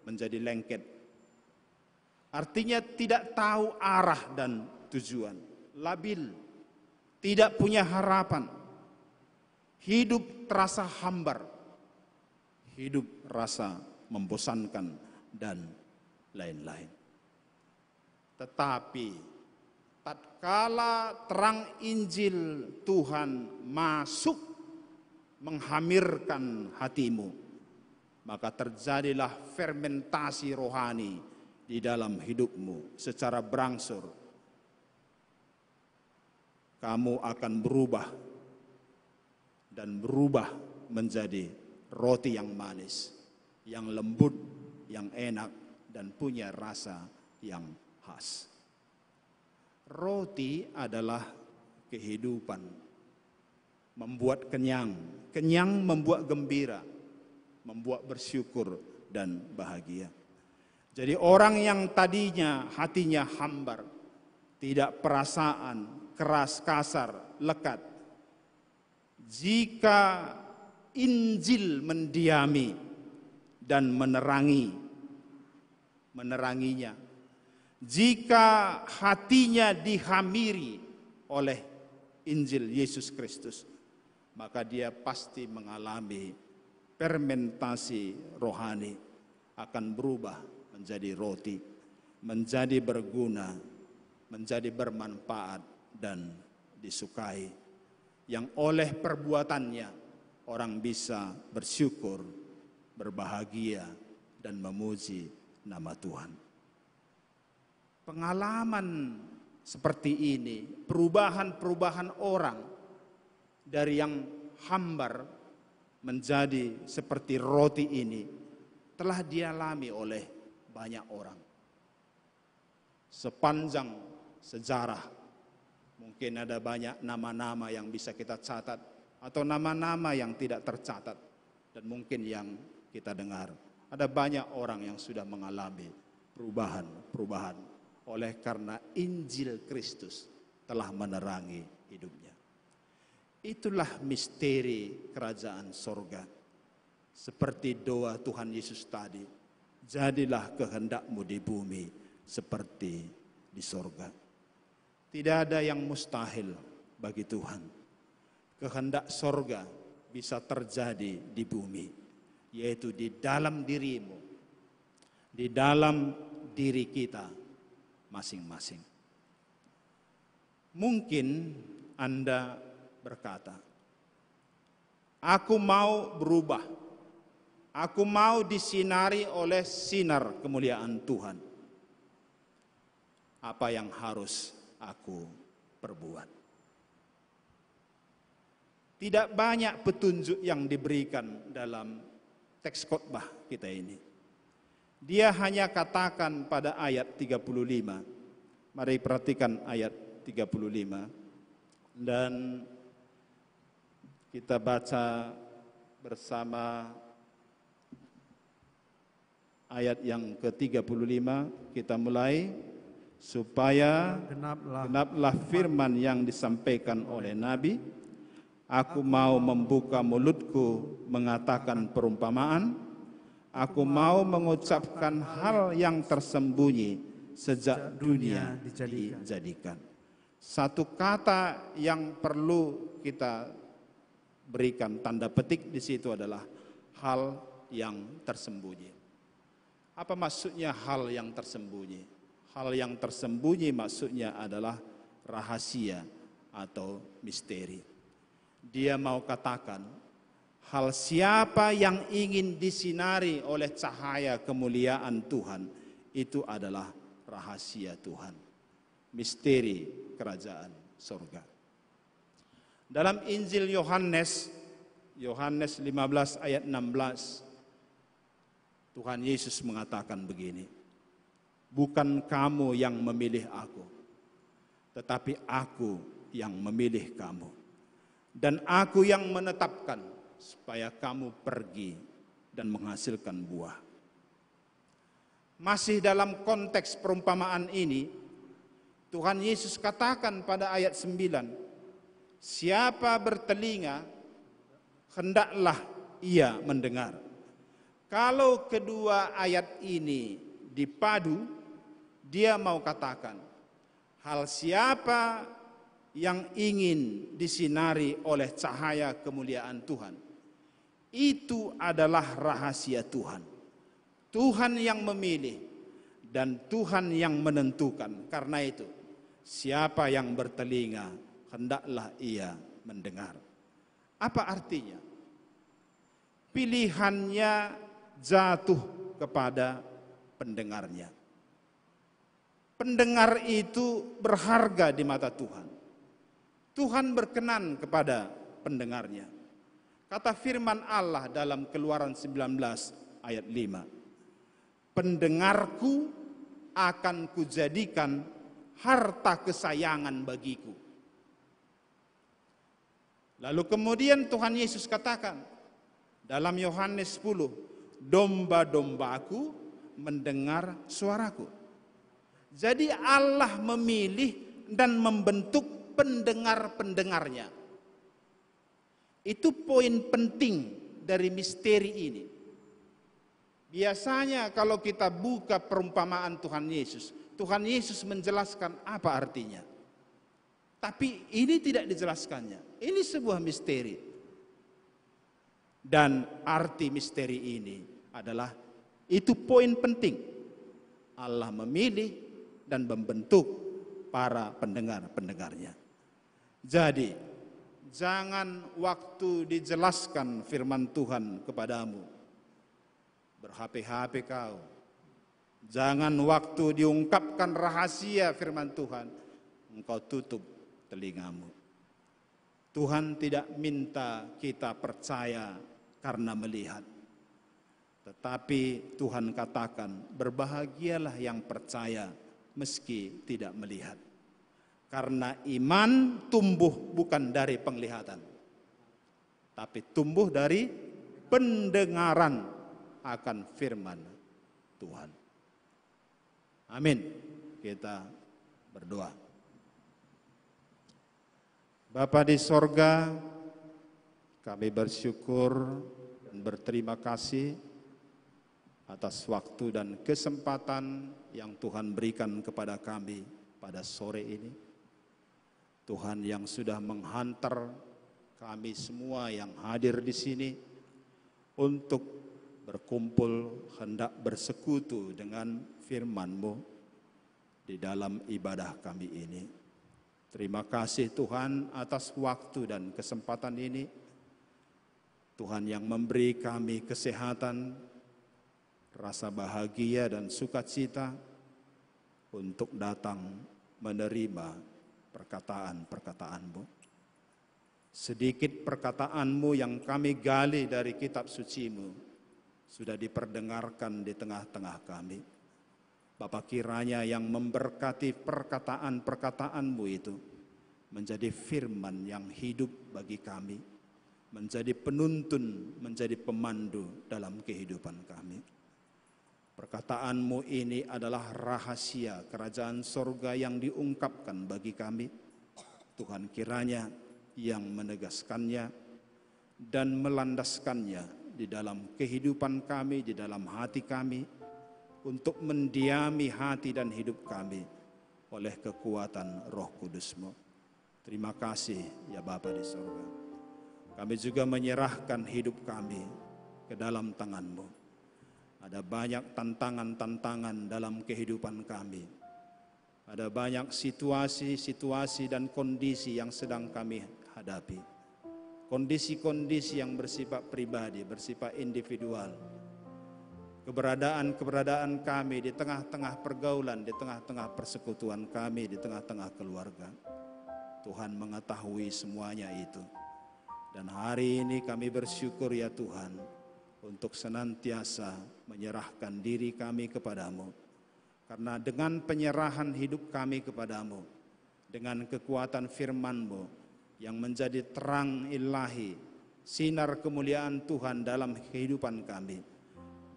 [SPEAKER 3] menjadi lengket. Artinya tidak tahu arah dan tujuan, labil, tidak punya harapan, hidup terasa hambar. Hidup rasa membosankan dan lain-lain. Tetapi tatkala terang Injil Tuhan masuk menghamirkan hatimu, maka terjadilah fermentasi rohani di dalam hidupmu secara berangsur. Kamu akan berubah dan berubah menjadi roti yang manis, yang lembut, yang enak, dan punya rasa yang khas. Roti adalah kehidupan, membuat kenyang, kenyang membuat gembira, membuat bersyukur dan bahagia. Jadi orang yang tadinya hatinya hambar, tidak perasaan, keras, kasar, lekat, jika Injil mendiami dan meneranginya, jika hatinya dihamiri oleh Injil Yesus Kristus, maka dia pasti mengalami fermentasi rohani, akan berubah menjadi roti, menjadi berguna, menjadi bermanfaat dan disukai, yang oleh perbuatannya orang bisa bersyukur, berbahagia, dan memuji nama Tuhan. Pengalaman seperti ini, perubahan-perubahan orang dari yang hambar menjadi seperti roti ini, telah dialami oleh banyak orang. Sepanjang sejarah, mungkin ada banyak nama-nama yang bisa kita catat, atau nama-nama yang tidak tercatat, dan mungkin yang kita dengar. Ada banyak orang yang sudah mengalami perubahan oleh karena Injil Kristus telah menerangi hidupnya. Itulah misteri kerajaan sorga. Seperti doa Tuhan Yesus tadi, jadilah kehendakmu di bumi seperti di sorga. Tidak ada yang mustahil bagi Tuhan. Kehendak sorga bisa terjadi di bumi, yaitu di dalam dirimu, di dalam diri kita masing-masing. Mungkin Anda berkata, aku mau berubah, aku mau disinari oleh sinar kemuliaan Tuhan. Apa yang harus aku perbuat? Tidak banyak petunjuk yang diberikan dalam teks khotbah kita ini. Dia hanya katakan pada ayat 35. Mari perhatikan ayat 35. Dan kita baca bersama ayat yang ke-35. Kita mulai. Supaya genaplah firman yang disampaikan oleh Nabi, aku mau membuka mulutku mengatakan perumpamaan, aku mau mengucapkan hal yang tersembunyi sejak dunia dijadikan. Satu kata yang perlu kita berikan tanda petik di situ adalah hal yang tersembunyi. Apa maksudnya hal yang tersembunyi? Hal yang tersembunyi maksudnya adalah rahasia atau misteri. Dia mau katakan, hal siapa yang ingin disinari oleh cahaya kemuliaan Tuhan, itu adalah rahasia Tuhan. Misteri kerajaan sorga. Dalam Injil Yohanes 15 ayat 16, Tuhan Yesus mengatakan begini, bukan kamu yang memilih aku, tetapi aku yang memilih kamu. Dan aku yang menetapkan supaya kamu pergi dan menghasilkan buah. Masih dalam konteks perumpamaan ini, Tuhan Yesus katakan pada ayat 9, siapa bertelinga, hendaklah ia mendengar. Kalau kedua ayat ini dipadu, dia mau katakan, hal siapa yang ingin disinari oleh cahaya kemuliaan Tuhan, itu adalah rahasia Tuhan. Tuhan yang memilih dan Tuhan yang menentukan. Karena itu, siapa yang bertelinga, hendaklah ia mendengar. Apa artinya? Pilihannya jatuh kepada pendengarnya. Pendengar itu berharga di mata Tuhan. Tuhan berkenan kepada pendengarnya. Kata firman Allah dalam Keluaran 19 ayat 5. Pendengarku akan kujadikan harta kesayangan bagiku. Lalu kemudian Tuhan Yesus katakan dalam Yohanes 10, domba-dombaku mendengar suaraku. Jadi Allah memilih dan membentuk pendengar-pendengarnya. Itu poin penting dari misteri ini. Biasanya kalau kita buka perumpamaan Tuhan Yesus menjelaskan apa artinya. Tapi ini tidak dijelaskannya. Ini sebuah misteri. Dan arti misteri ini adalah, itu poin penting. Allah memilih dan membentuk para pendengar-pendengarnya. Jadi, jangan waktu dijelaskan firman Tuhan kepadamu, berhati-hati kau. Jangan waktu diungkapkan rahasia firman Tuhan, engkau tutup telingamu. Tuhan tidak minta kita percaya karena melihat. Tetapi Tuhan katakan, berbahagialah yang percaya meski tidak melihat. Karena iman tumbuh bukan dari penglihatan, tapi tumbuh dari pendengaran akan firman Tuhan. Amin. Kita berdoa. Bapa di sorga, kami bersyukur dan berterima kasih atas waktu dan kesempatan yang Tuhan berikan kepada kami pada sore ini. Tuhan yang sudah menghantar kami semua yang hadir di sini untuk berkumpul hendak bersekutu dengan firman-Mu di dalam ibadah kami ini. Terima kasih Tuhan atas waktu dan kesempatan ini. Tuhan yang memberi kami kesehatan, rasa bahagia dan sukacita untuk datang menerima perkataan-perkataan-Mu. Sedikit perkataan-Mu yang kami gali dari kitab suci-Mu sudah diperdengarkan di tengah-tengah kami. Bapa, kiranya yang memberkati perkataan-perkataan-Mu itu menjadi firman yang hidup bagi kami, menjadi penuntun, menjadi pemandu dalam kehidupan kami. Perkataan-Mu ini adalah rahasia kerajaan sorga yang diungkapkan bagi kami. Tuhan, kiranya yang menegaskannya dan melandaskannya di dalam kehidupan kami, di dalam hati kami, untuk mendiami hati dan hidup kami oleh kekuatan Roh Kudus-Mu. Terima kasih ya Bapa di sorga. Kami juga menyerahkan hidup kami ke dalam tangan-Mu. Ada banyak tantangan-tantangan dalam kehidupan kami. Ada banyak situasi-situasi dan kondisi yang sedang kami hadapi. Kondisi-kondisi yang bersifat pribadi, bersifat individual. Keberadaan-keberadaan kami di tengah-tengah pergaulan, di tengah-tengah persekutuan kami, di tengah-tengah keluarga. Tuhan mengetahui semuanya itu. Dan hari ini kami bersyukur ya Tuhan, untuk senantiasa menyerahkan diri kami kepadamu. Karena dengan penyerahan hidup kami kepadamu, dengan kekuatan firman-Mu yang menjadi terang ilahi, sinar kemuliaan Tuhan dalam kehidupan kami,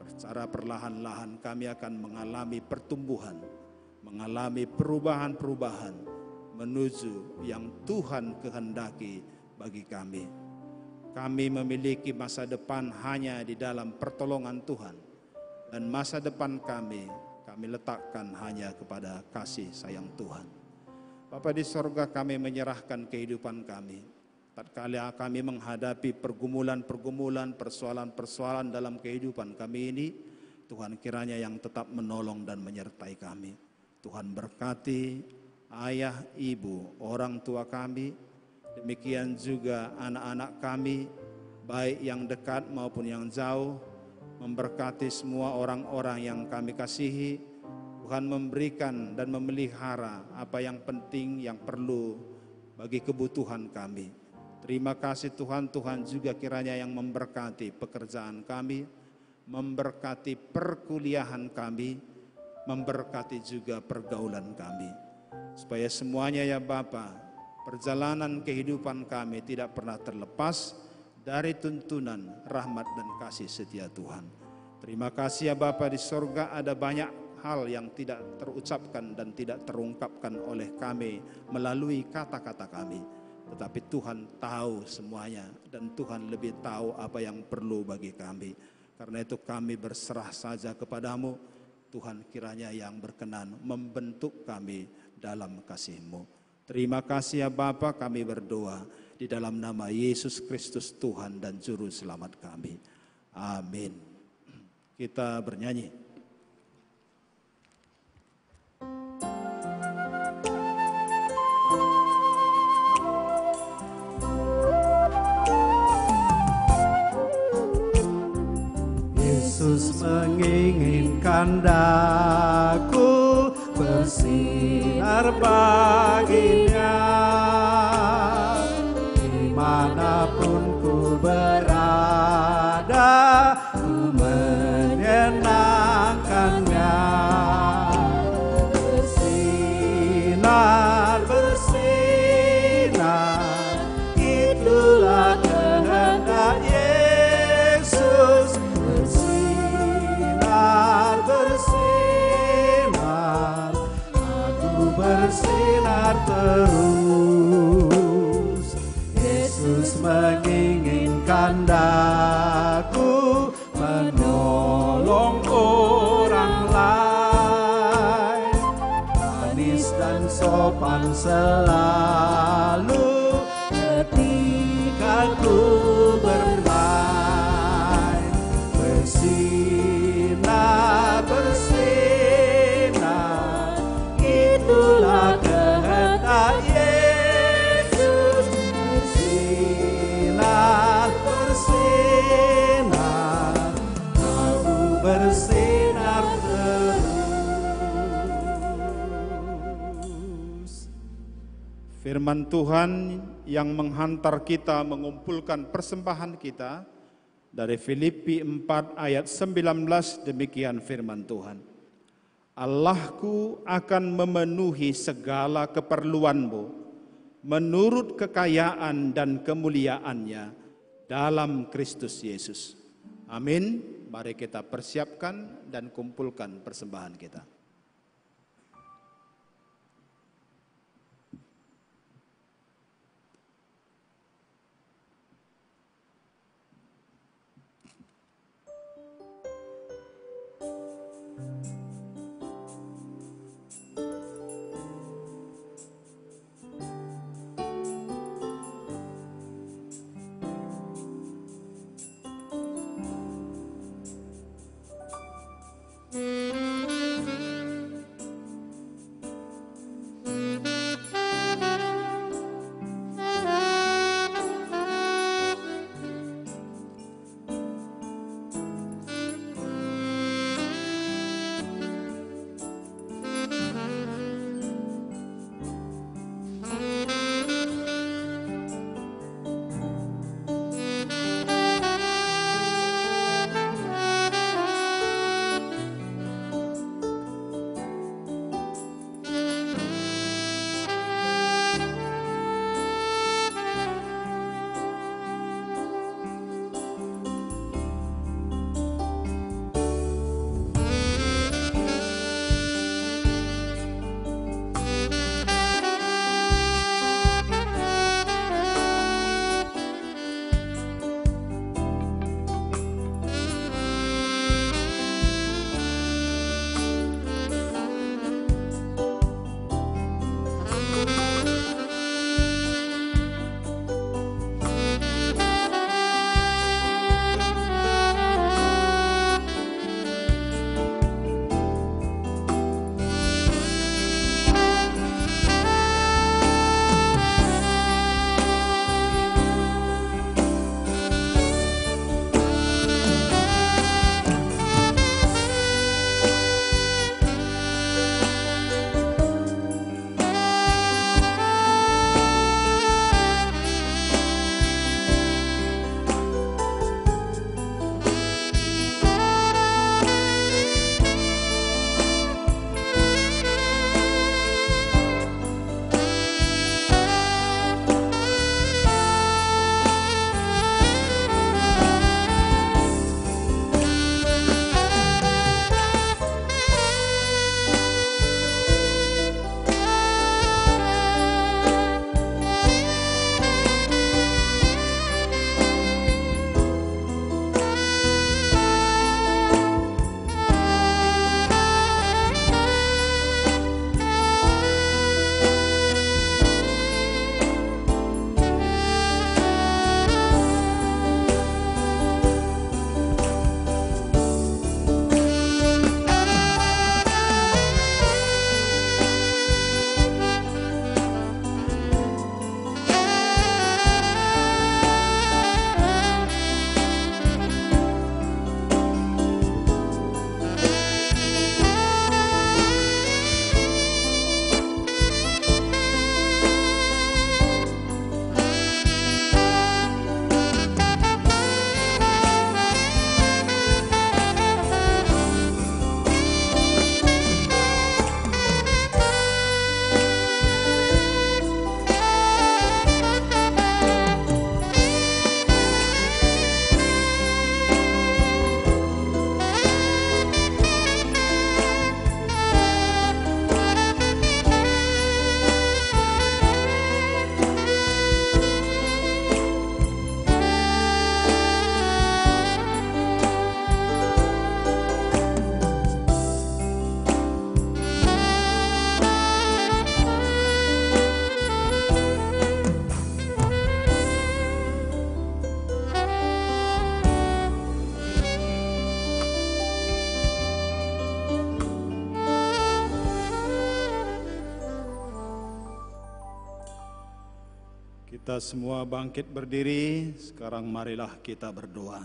[SPEAKER 3] secara perlahan-lahan kami akan mengalami pertumbuhan, mengalami perubahan-perubahan menuju yang Tuhan kehendaki bagi kami. Kami memiliki masa depan hanya di dalam pertolongan Tuhan. Dan masa depan kami letakkan hanya kepada kasih sayang Tuhan. Bapa di sorga, kami menyerahkan kehidupan kami. Tatkala kami menghadapi pergumulan-pergumulan, persoalan-persoalan dalam kehidupan kami ini, Tuhan kiranya yang tetap menolong dan menyertai kami. Tuhan berkati ayah, ibu, orang tua kami, demikian juga anak-anak kami, baik yang dekat maupun yang jauh, memberkati semua orang-orang yang kami kasihi. Tuhan memberikan dan memelihara apa yang penting, yang perlu bagi kebutuhan kami. Terima kasih Tuhan, Tuhan juga kiranya yang memberkati pekerjaan kami, memberkati perkuliahan kami, memberkati juga pergaulan kami. Supaya semuanya ya Bapa, perjalanan kehidupan kami tidak pernah terlepas dari tuntunan rahmat dan kasih setia Tuhan. Terima kasih ya Bapa di sorga, ada banyak hal yang tidak terucapkan dan tidak terungkapkan oleh kami melalui kata-kata kami. Tetapi Tuhan tahu semuanya dan Tuhan lebih tahu apa yang perlu bagi kami. Karena itu kami berserah saja kepadamu. Tuhan kiranya yang berkenan membentuk kami dalam kasih-Mu. Terima kasih ya Bapa, kami berdoa di dalam nama Yesus Kristus Tuhan dan Juru Selamat kami. Amin. Kita bernyanyi.
[SPEAKER 2] Yesus menginginkan daku bersinar baginya, dimanapun ku berada, ku menyenangkannya. Bersinar, bersinar, itulah kehendak Yesus. Bersinar, bersinar, aku bersinar terus. Yesus menginginkan daku menolong orang lain, manis dan sopan selalu ketika ku bermain. Bersinar, bersinar, itulah kehendak Yesus. Bersinar, bersinar, aku bersinar terus.
[SPEAKER 3] Firman Tuhan yang menghantar kita mengumpulkan persembahan kita dari Filipi 4 ayat 19, demikian firman Tuhan. Allahku akan memenuhi segala keperluanmu menurut kekayaan dan kemuliaannya dalam Kristus Yesus. Amin. Mari kita persiapkan dan kumpulkan persembahan kita. Kita semua bangkit berdiri, sekarang marilah kita berdoa.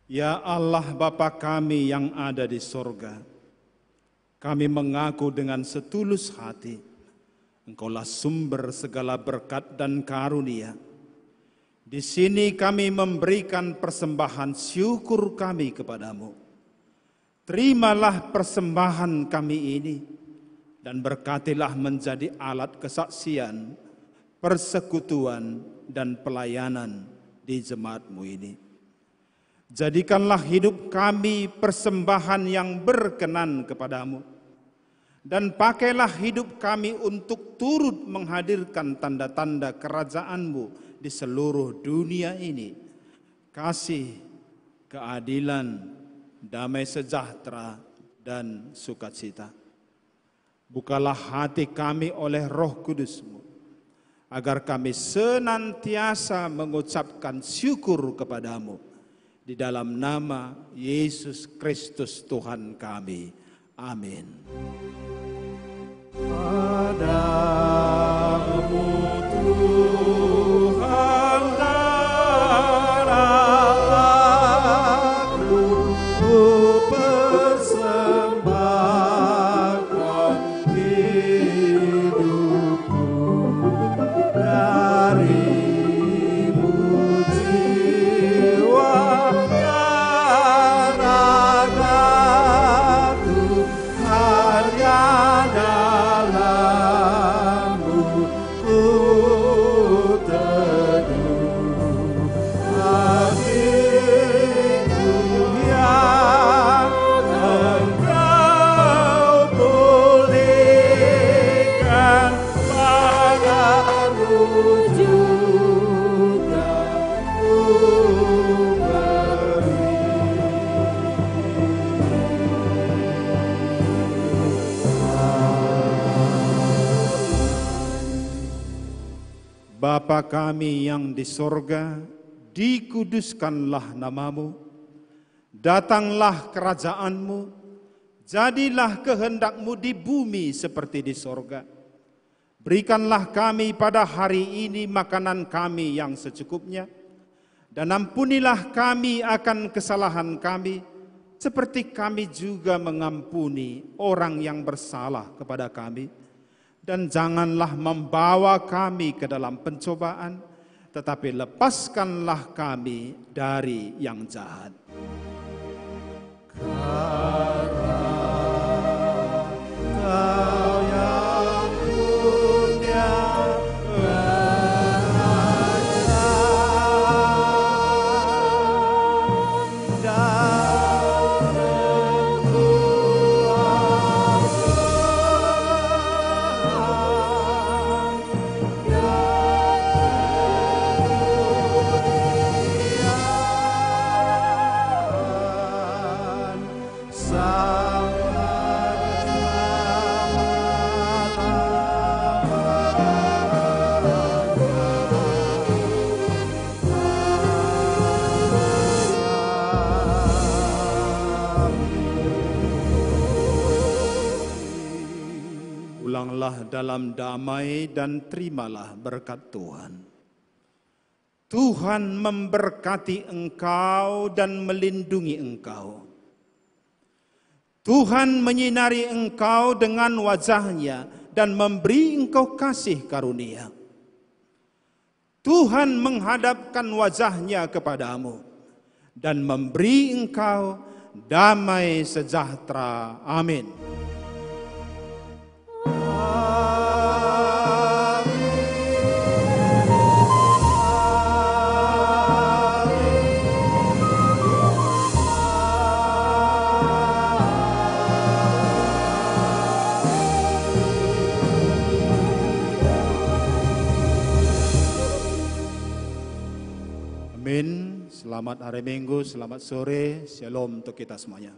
[SPEAKER 3] Ya Allah Bapa kami yang ada di sorga, kami mengaku dengan setulus hati, Engkaulah sumber segala berkat dan karunia. Di sini kami memberikan persembahan syukur kami kepadamu. Terimalah persembahan kami ini, dan berkatilah menjadi alat kesaksian, persekutuan, dan pelayanan di jemaat-Mu ini. Jadikanlah hidup kami persembahan yang berkenan kepadamu, dan pakailah hidup kami untuk turut menghadirkan tanda-tanda kerajaan-Mu di seluruh dunia ini. Kasih, keadilan, damai sejahtera, dan sukacita. Bukalah hati kami oleh Roh Kudus-Mu, agar kami senantiasa mengucapkan syukur kepadamu. Di dalam nama Yesus Kristus Tuhan kami. Amin. Padamu Tuhan darahku persembahkan hidupku, darimu jiwa dan ragaku hanya dalammu ku teduh. Hatiku yang Engkau pulihkan, padamu juga ku beri. Bapa kami yang di sorga, dikuduskanlah namamu, datanglah kerajaan-Mu, jadilah kehendak-Mu di bumi seperti di sorga. Berikanlah kami pada hari ini makanan kami yang secukupnya, dan ampunilah kami akan kesalahan kami, seperti kami juga mengampuni orang yang bersalah kepada kami. Dan janganlah membawa kami ke dalam pencobaan, tetapi lepaskanlah kami dari yang jahat. Karena Kau yang punya kerajaan dan Pulanglah dalam damai dan terimalah berkat Tuhan. Tuhan memberkati engkau dan melindungi engkau. Tuhan menyinari engkau dengan wajah-Nya dan memberi engkau kasih karunia. Tuhan menghadapkan wajah-Nya kepadamu dan memberi engkau damai sejahtera. Amin. Amin. Selamat hari Minggu, selamat sore, shalom untuk kita semuanya.